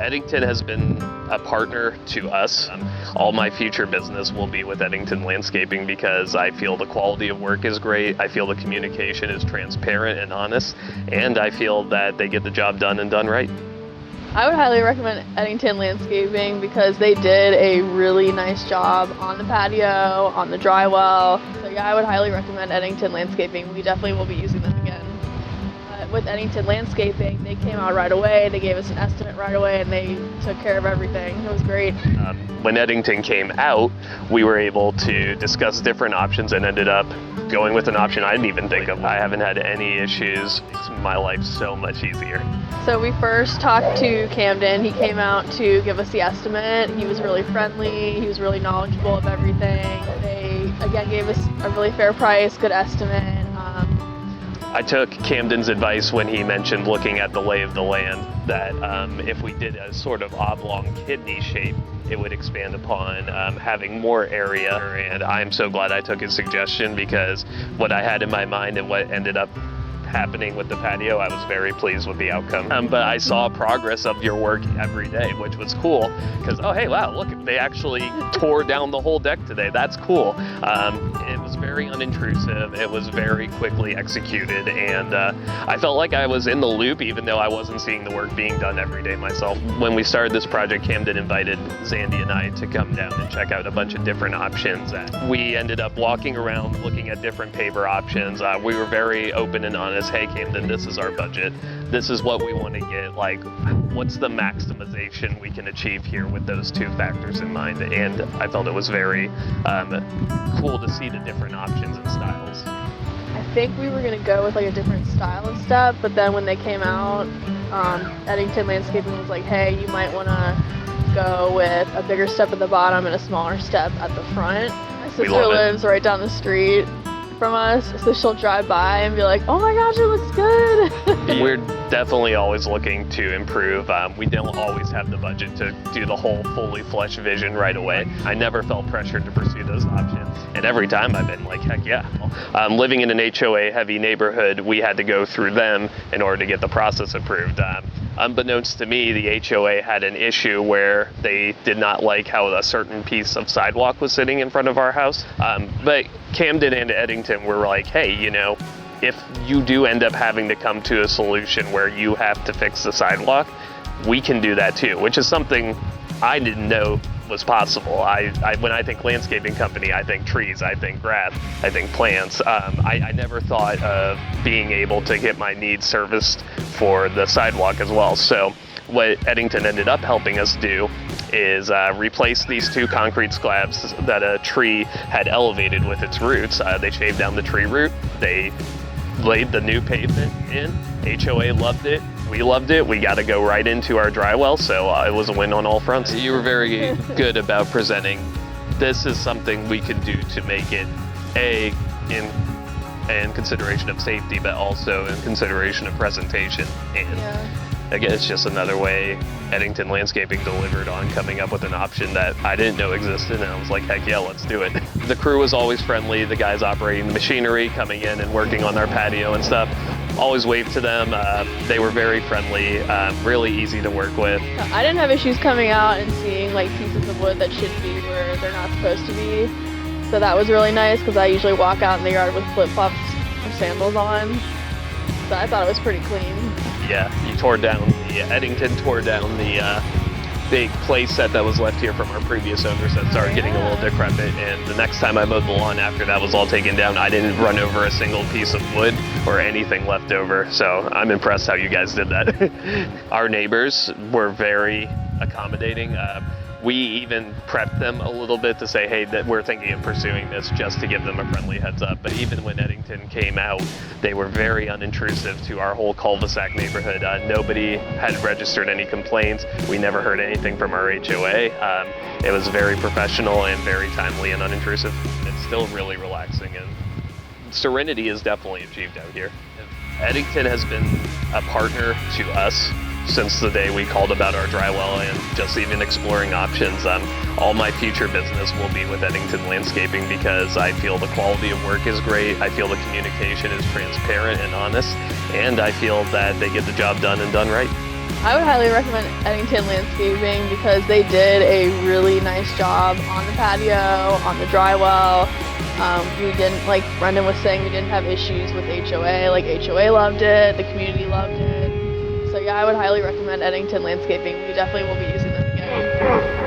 Eddington has been a partner to us. All my future business will be with Eddington Landscaping because I feel the quality of work is great. I feel the communication is transparent and honest, and I feel that they get the job done and done right. I would highly recommend Eddington Landscaping because they did a really nice job on the patio, on the dry well. So yeah, I would highly recommend Eddington Landscaping. We definitely will be using them again. With Eddington Landscaping, they came out right away, they gave us an estimate right away, and they took care of everything. It was great. When Eddington came out, we were able to discuss different options and ended up going with an option I didn't even think of. I haven't had any issues. It makes my life so much easier. So we first talked to Camden. He came out to give us the estimate. He was really friendly. He was really knowledgeable of everything. They, again, gave us a really fair price, good estimate. I took Camden's advice when he mentioned looking at the lay of the land, that if we did a sort of oblong kidney shape, it would expand upon having more area. And I'm so glad I took his suggestion because what I had in my mind and what ended up happening with the patio, I was very pleased with the outcome. But I saw progress of your work every day, which was cool because, oh, hey, wow, look, they actually tore down the whole deck today. That's cool. It was very unintrusive. It was very quickly executed. And I felt like I was in the loop, even though I wasn't seeing the work being done every day myself. When we started this project, Camden invited Zandy and I to come down and check out a bunch of different options. We ended up walking around looking at different paver options. We were very open and honest. Hey, Camden, this is our budget. This is what we want to get. Like, what's the maximization we can achieve here with those two factors in mind? And I felt it was very cool to see the different options and styles. I think we were going to go with like a different style of step, but then when they came out, Eddington Landscaping was like, hey, you might want to go with a bigger step at the bottom and a smaller step at the front. My sister lives right down the street from us, so she'll drive by and be like, oh my gosh, it looks good. We're definitely always looking to improve. We don't always have the budget to do the whole fully fleshed vision right away. I never felt pressured to pursue those options, and every time I've been like, heck yeah. Living in an HOA heavy neighborhood, we had to go through them in order to get the process approved. Unbeknownst to me, the HOA had an issue where they did not like how a certain piece of sidewalk was sitting in front of our house. But Camden and Eddington were like, hey, you know, if you do end up having to come to a solution where you have to fix the sidewalk, we can do that too, which is something I didn't know was possible. When I think landscaping company, I think trees, I think grass, I think plants. I never thought of being able to get my needs serviced for the sidewalk as well. So what Eddington ended up helping us do is replace these two concrete slabs that a tree had elevated with its roots. They shaved down the tree root. They laid the new pavement in. HOA loved it. We loved it. We got to go right into our dry well, so it was a win on all fronts. You were very good about presenting. This is something we could do to make it in consideration of safety, but also in consideration of presentation. And again, it's just another way Eddington Landscaping delivered on coming up with an option that I didn't know existed, and I was like, heck yeah, let's do it. The crew was always friendly. The guys operating the machinery, coming in and working on our patio and stuff, always waved to them. They were very friendly, really easy to work with. I didn't have issues coming out and seeing like pieces of wood that shouldn't be where they're not supposed to be. So that was really nice because I usually walk out in the yard with flip-flops or sandals on. So I thought it was pretty clean. Yeah, Eddington tore down the big play set that was left here from our previous owners that started getting a little decrepit, and the next time I mowed the lawn after that was all taken down, I didn't run over a single piece of wood or anything left over, so I'm impressed how you guys did that. Our neighbors were very accommodating. We even prepped them a little bit to say, hey, that we're thinking of pursuing this, just to give them a friendly heads up. But even when Eddington came out, they were very unintrusive to our whole cul-de-sac neighborhood. Nobody had registered any complaints. We never heard anything from our HOA. It was very professional and very timely and unintrusive. It's still really relaxing, and serenity is definitely achieved out here. Eddington has been a partner to us since the day we called about our dry well and just even exploring options. All my future business will be with Eddington Landscaping because I feel the quality of work is great. I feel the communication is transparent and honest, and I feel that they get the job done and done right. I would highly recommend Eddington Landscaping because they did a really nice job on the patio, on the dry well. We didn't, like Brendan was saying, we didn't have issues with HOA. Like HOA loved it, the community loved it. So yeah, I would highly recommend Eddington Landscaping. We definitely will be using them again.